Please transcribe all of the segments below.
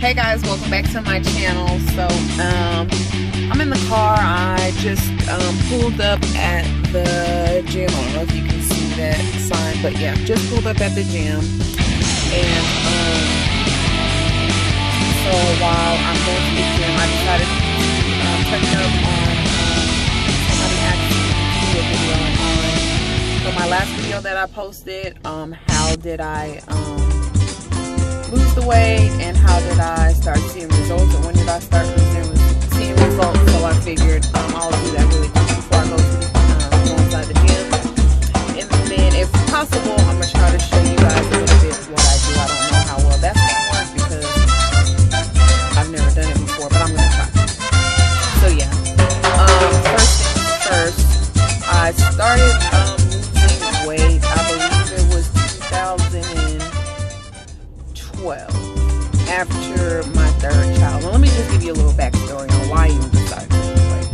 Hey guys, welcome back to my channel. So I'm in the car. I just pulled up at the gym. I don't know if you can see that sign, but yeah, just pulled up at the gym. And so while I'm going to the gym, I decided to touch up on somebody asked me to do a video on. So my last video that I posted, how did I lose the weight and how did I start seeing results, and when did I start seeing results. So I figured I'll do that really quick before I go inside the gym. And then if possible, I'm going to try to show you guys a little bit what I do. I don't know how well that's going to work because I've never done it before, but I'm going to try. So yeah, first things first, I started losing weight. I believe it was 2012, after my third child. Well, let me just give you a little backstory on why you decided to lose weight.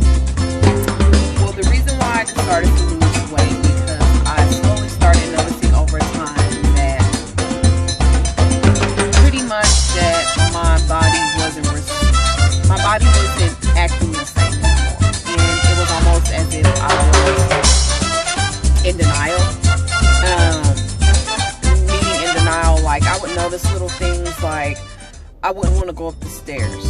Well, the reason why I started to lose weight because I slowly started noticing over time that pretty much that my body wasn't acting the same anymore, and it was almost as if I was in denial. Like, I would notice little things like I wouldn't want to go up the stairs.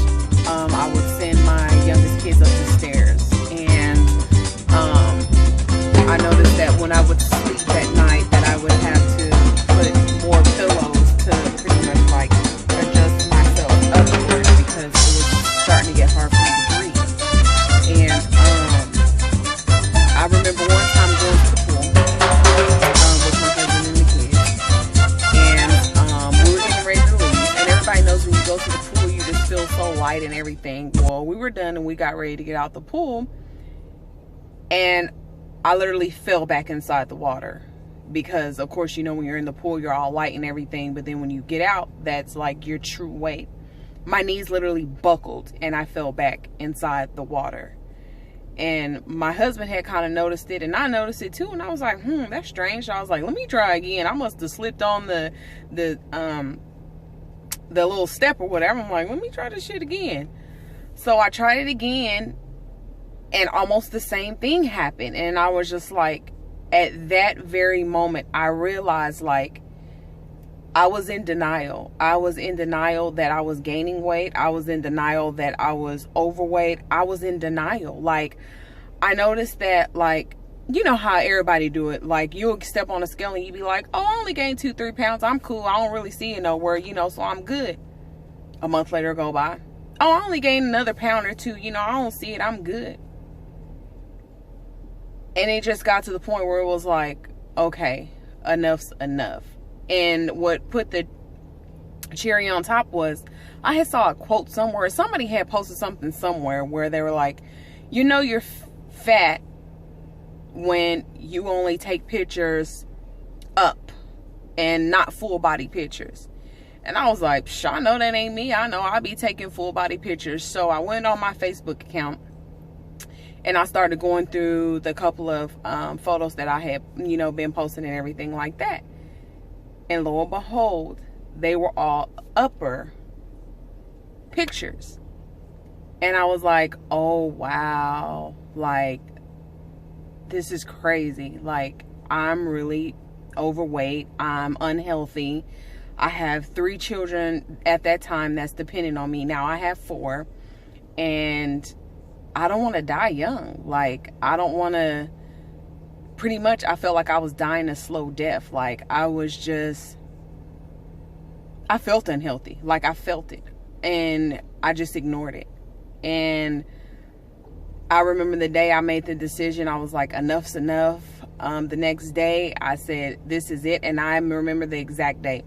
I would send my youngest kids up the stairs, and I noticed that when I would sleep at night that I would have to put more pillows to pretty much like adjust myself upwards because it was starting to get hard for me to breathe. And I remember one time going to the pool with my husband and the kids, and we were getting ready to leave. And everybody knows when you go to the pool, you just feel so light and everything. Well, we were done and we got ready to get out the pool, and I literally fell back inside the water because, of course, you know, when you're in the pool, you're all light and everything, but then when you get out, that's like your true weight. My knees literally buckled and I fell back inside the water. And my husband had kind of noticed it, and I noticed it too, and I was like, that's strange. So I was like, let me try again. I must have slipped on the little step or whatever. I'm like, let me try this shit again. So I tried it again, and almost the same thing happened. And I was just like, at that very moment, I realized, like, I was in denial. I was in denial that I was gaining weight. I was in denial that I was overweight. I was in denial. Like, I noticed that, like, you know how everybody do it. Like, you'll step on a scale and you be like, oh, I only gained 2-3 pounds. I'm cool. I don't really see it nowhere, you know, so I'm good. A month later go by. Oh, I only gained another pound or two. You know, I don't see it. I'm good. And it just got to the point where it was like, okay, enough's enough. And what put the cherry on top was I had saw a quote somewhere. Somebody had posted something somewhere where they were like, you know, you're fat when you only take pictures up and not full body pictures. And I was like, I know that ain't me. I know I'll be taking full body pictures. So I went on my Facebook account and I started going through the couple of photos that I had, you know, been posting and everything like that. And lo and behold, they were all upper pictures. And I was like, oh, wow. Like, this is crazy. Like, I'm really overweight. I'm unhealthy. I have 3 children at that time that's dependent on me. Now I have 4. And I don't want to die young. Like, I don't want to... Pretty much, I felt like I was dying a slow death. Like, I felt unhealthy. Like, I felt it. And I just ignored it. And I remember the day I made the decision, I was like, enough's enough. The next day, I said, this is it. And I remember the exact date.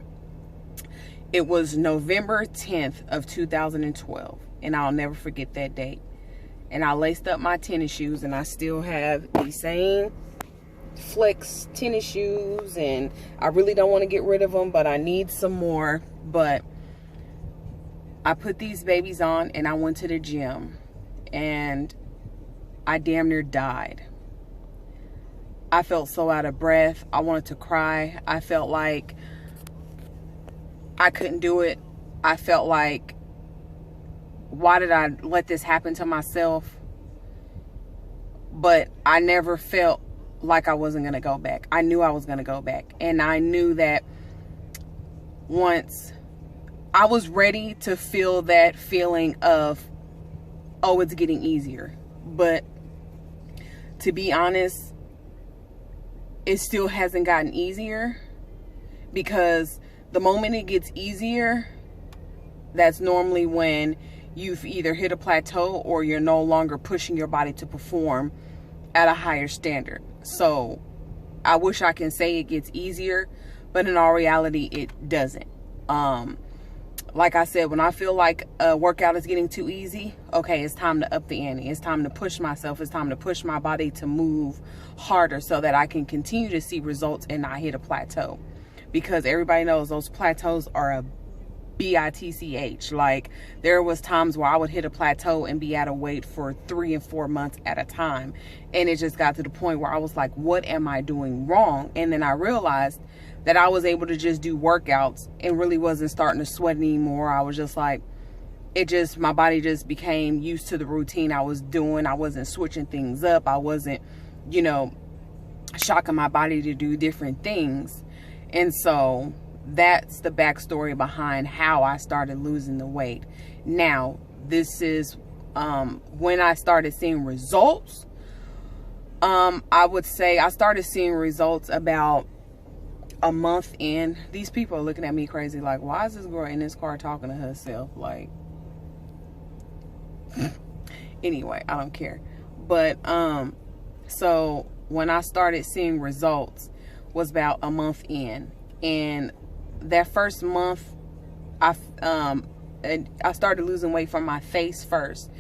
It was November 10th of 2012. And I'll never forget that date. And I laced up my tennis shoes, and I still have the same Flex tennis shoes, and I really don't want to get rid of them, but I need some more. But I put these babies on and I went to the gym, and I damn near died. I felt so out of breath. I wanted to cry. I felt like I couldn't do it. I felt like why did I let this happen to myself? But I never felt like I wasn't going to go back. I knew I was going to go back. And I knew that once I was ready to feel that feeling of, oh, it's getting easier. But to be honest, it still hasn't gotten easier, because the moment it gets easier, that's normally when you've either hit a plateau or you're no longer pushing your body to perform at a higher standard. So I wish I can say it gets easier, but in all reality, it doesn't. Like I said, when I feel like a workout is getting too easy, okay, it's time to up the ante. It's time to push myself. It's time to push my body to move harder so that I can continue to see results and not hit a plateau. Because everybody knows those plateaus are a bitch. Like, there was times where I would hit a plateau and be at a weight for 3 and 4 months at a time. And it just got to the point where I was like, what am I doing wrong? And then I realized that I was able to just do workouts and really wasn't starting to sweat anymore. I was just like, my body just became used to the routine I was doing. I wasn't switching things up. I wasn't, shocking my body to do different things. And so that's the backstory behind how I started losing the weight. Now, this is when I started seeing results. I would say I started seeing results about a month in. These people are looking at me crazy, like, why is this girl in this car talking to herself? Like, anyway, I don't care. But so when I started seeing results was about a month in, and that first month I started losing weight from my face first,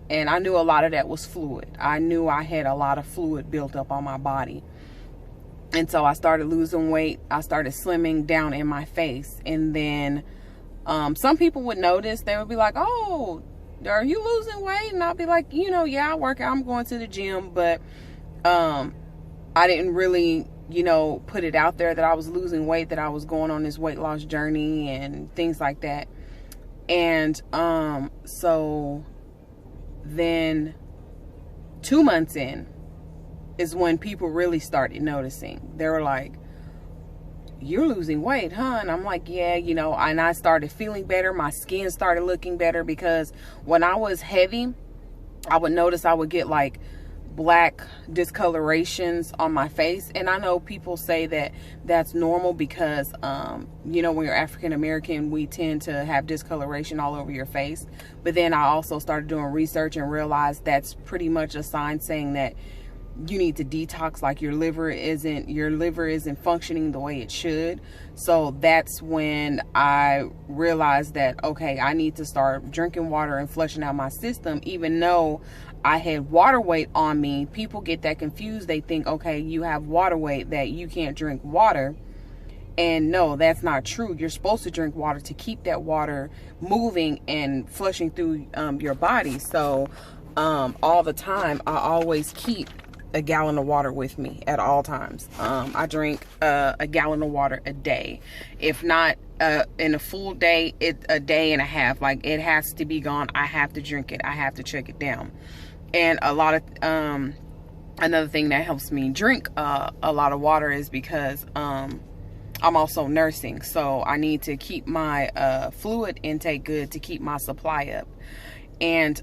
and I knew a lot of that was fluid. I knew I had a lot of fluid built up on my body. And so I started losing weight. I started slimming down in my face. And then some people would notice. They would be like, oh, are you losing weight? And I'll be like, yeah, I work out. I'm going to the gym. But I didn't really, put it out there that I was losing weight, that I was going on this weight loss journey and things like that. And so then 2 months in is when people really started noticing. They were like, you're losing weight, huh? And I'm like, yeah, and I started feeling better. My skin started looking better, because when I was heavy, I would notice I would get like black discolorations on my face. And I know people say that that's normal because, when you're African American, we tend to have discoloration all over your face. But then I also started doing research and realized that's pretty much a sign saying that you need to detox, like your liver isn't functioning the way it should. So that's when I realized that, okay, I need to start drinking water and flushing out my system. Even though I had water weight on me, people get that confused. They think, okay, you have water weight, that you can't drink water. And no, that's not true. You're supposed to drink water to keep that water moving and flushing through your body. So all the time, I always keep a gallon of water with me at all times. I drink a gallon of water a day. If not in a full day, a day and a half. Like, it has to be gone. I have to drink it. I have to check it down. And a lot of another thing that helps me drink a lot of water is because I'm also nursing, so I need to keep my fluid intake good to keep my supply up. And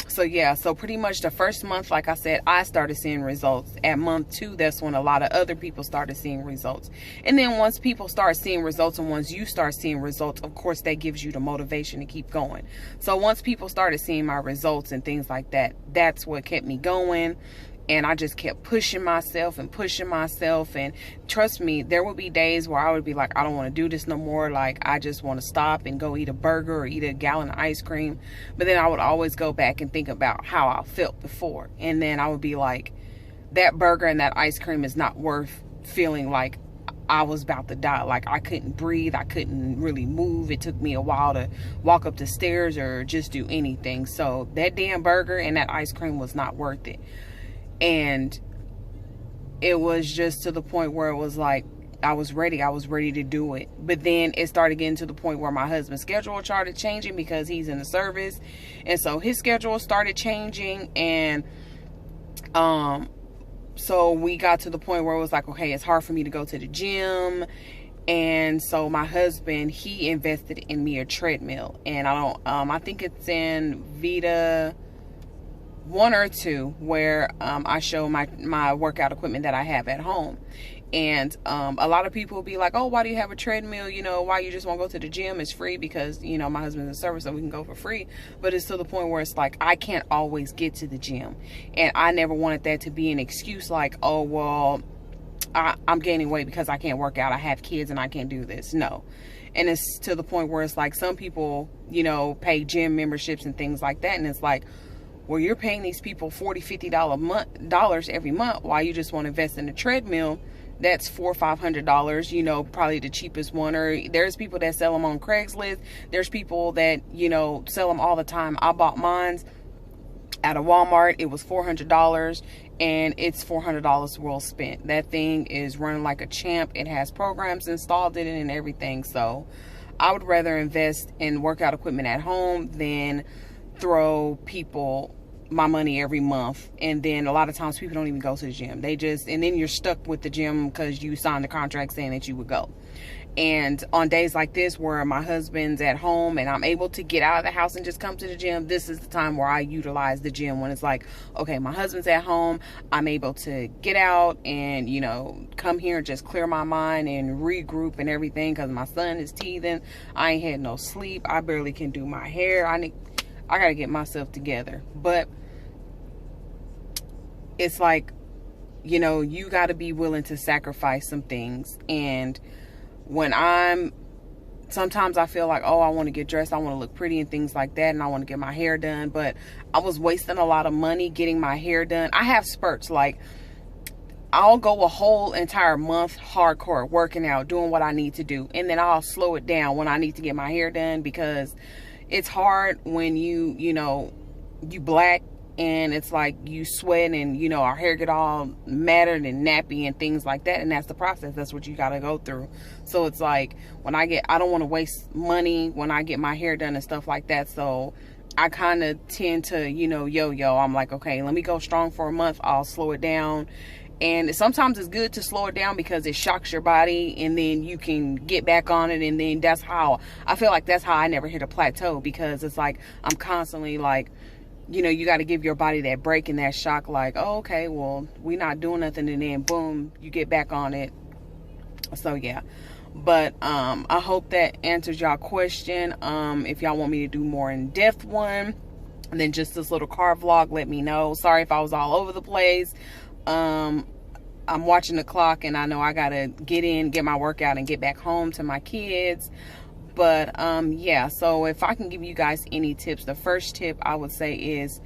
so yeah, so pretty much the first month, like I said, I started seeing results. At month 2, that's when a lot of other people started seeing results. And then once people start seeing results, and once you start seeing results, of course, that gives you the motivation to keep going. So once people started seeing my results and things like that, that's what kept me going. And I just kept pushing myself and pushing myself. And trust me, there would be days where I would be like, I don't want to do this no more. Like, I just want to stop and go eat a burger or eat a gallon of ice cream. But then I would always go back and think about how I felt before. And then I would be like, that burger and that ice cream is not worth feeling like I was about to die. Like, I couldn't breathe. I couldn't really move. It took me a while to walk up the stairs or just do anything. So that damn burger and that ice cream was not worth it. And it was just to the point where it was like, was ready to do it. But then it started getting to the point where my husband's schedule started changing because he's in the service, and so his schedule started changing. And so we got to the point where it was like, okay, it's hard for me to go to the gym. And so my husband, he invested in me a treadmill, and I think it's in VEDA 1 or 2, where I show my workout equipment that I have at home. And a lot of people will be like, oh, why do you have a treadmill? You know, why you just won't go to the gym? It's free because, you know, my husband's in service, so we can go for free. But it's to the point where it's like, I can't always get to the gym. And I never wanted that to be an excuse like, oh, well, I'm gaining weight because I can't work out. I have kids and I can't do this. No. And it's to the point where it's like some people, you know, pay gym memberships and things like that. And it's like, well, you're paying these people $40, $50 every month while you just want to invest in a treadmill. That's $400 or $500, you know, probably the cheapest one. Or there's people that sell them on Craigslist. There's people that, you know, sell them all the time. I bought mine at a Walmart. It was $400, and it's $400 well spent. That thing is running like a champ. It has programs installed in it and everything. So I would rather invest in workout equipment at home than throw people my money every month. And then a lot of times people don't even go to the gym. They just, and then you're stuck with the gym because you signed the contract saying that you would go. And on days like this where my husband's at home and I'm able to get out of the house and just come to the gym, this is the time where I utilize the gym. When it's like, okay, my husband's at home, I'm able to get out and, you know, come here and just clear my mind and regroup and everything, because my son is teething. I ain't had no sleep. I barely can do my hair. I gotta get myself together. But it's like, you know, you got to be willing to sacrifice some things. And when sometimes I feel like, oh, I want to get dressed, I want to look pretty and things like that, and I want to get my hair done, but I was wasting a lot of money getting my hair done. I have spurts, like I'll go a whole entire month hardcore working out, doing what I need to do, and then I'll slow it down when I need to get my hair done, because it's hard when you black and it's like you sweat and, you know, our hair get all matted and nappy and things like that. And that's the process. That's what you got to go through. So it's like I don't want to waste money when I get my hair done and stuff like that. So I kind of tend to, you know, yo-yo. I'm like, okay, let me go strong for a month. I'll slow it down. And sometimes it's good to slow it down because it shocks your body, and then you can get back on it. And then that's how I never hit a plateau, because it's like I'm constantly like, you know, you got to give your body that break and that shock, like, oh, okay, well, we're not doing nothing, and then boom, you get back on it. So yeah. But I hope that answers y'all question. If y'all want me to do more in-depth one than just this little car vlog, let me know. Sorry if I was all over the place. I'm watching the clock, and I know I gotta get my workout and get back home to my kids. But yeah, so if I can give you guys any tips, the first tip I would say is,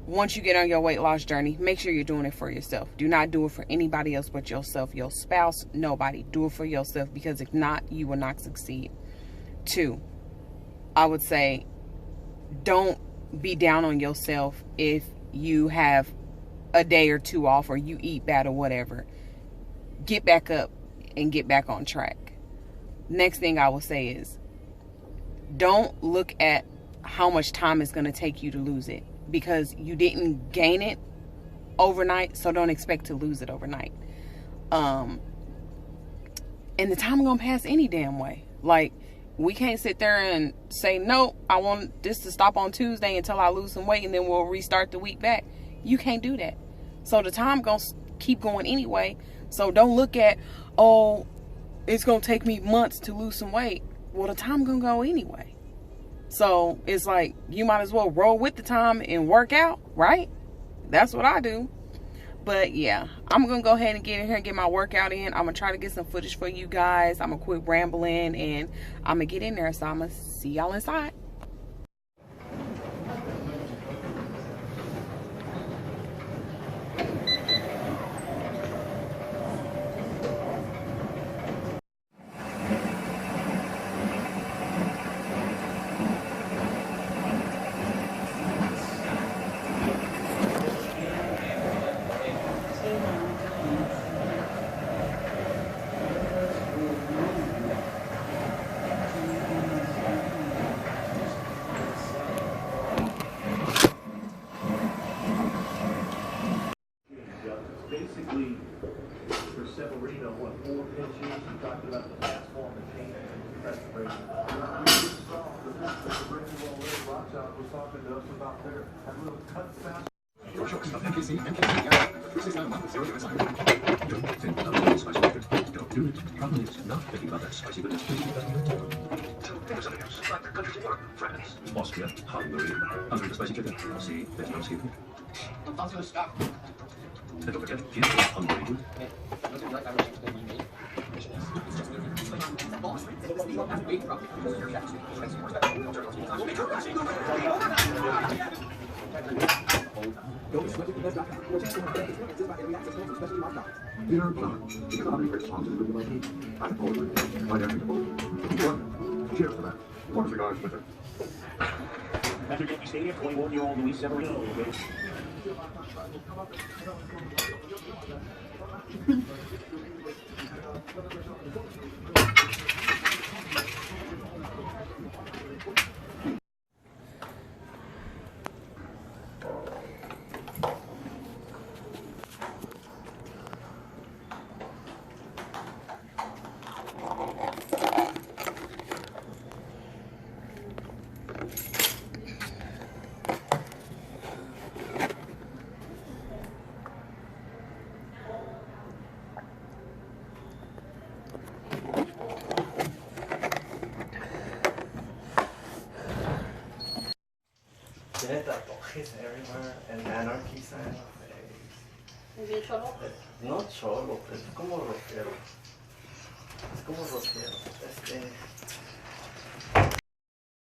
once you get on your weight loss journey, make sure you're doing it for yourself. Do not do it for anybody else but yourself, your spouse, nobody. Do it for yourself, because if not, you will not succeed. 2, I would say, don't be down on yourself if you have a day or 2 off, or you eat bad or whatever. Get back up and get back on track. Next thing I will say is, don't look at how much time it's going to take you to lose it, because you didn't gain it overnight, so don't expect to lose it overnight. And the time going to pass any damn way. Like, we can't sit there and say, no, I want this to stop on Tuesday until I lose some weight, and then we'll restart the week back. You can't do that. So the time going to keep going anyway. So don't look at, oh, it's going to take me months to lose some weight. Well, the time going to go anyway. So it's like, you might as well roll with the time and work out, right? That's what I do. But yeah, I'm going to go ahead and get in here and get my workout in. I'm going to try to get some footage for you guys. I'm going to quit rambling, and I'm going to get in there. So I'm going to see y'all inside. Austria, Hungary, Hungary the spicy chicken. See, there's no skipping. And don't forget, here's Hungary too. Dinner plan. Cheers to that. One of the guys with it. After Yankee Stadium, 21-year-old Luis Severino. Tiene tatuajes everywhere and anarchy sign on the face. ¿Es bien cholo? No cholo, es como rockero. Es como rockero.